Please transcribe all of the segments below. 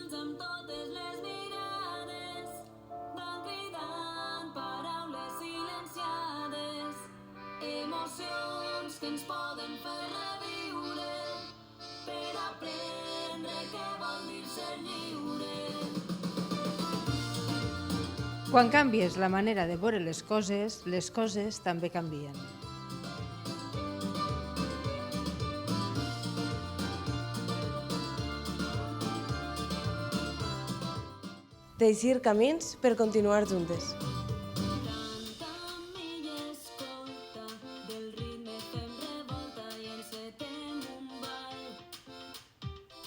mans amb totes les mirades, van cridant paraules silenciades, emocions que ens poden fer reviure per aprendre què vol dir ser lliure. Quan canvies la manera de veure les coses també canvien. Teixir camins per continuar juntes.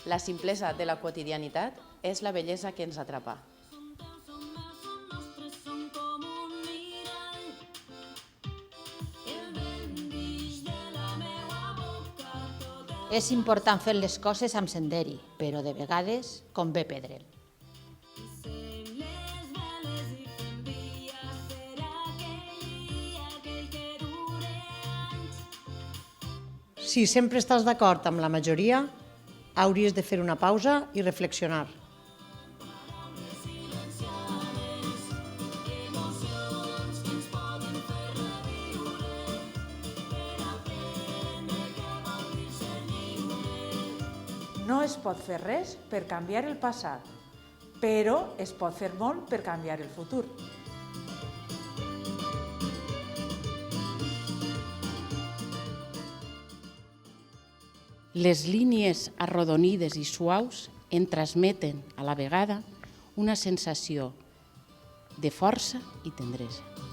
La simplesa de la quotidianitat és la bellesa que ens atrapa. És important fer les coses amb senderi, però de vegades convé perdre'l. Si sempre estàs d'acord amb la majoria, hauries de fer una pausa i reflexionar. No es pot fer res per canviar el passat, però es pot fer molt per canviar el futur. Les línies arrodonides i suaus en transmeten a la vegada una sensació de força i tendresa.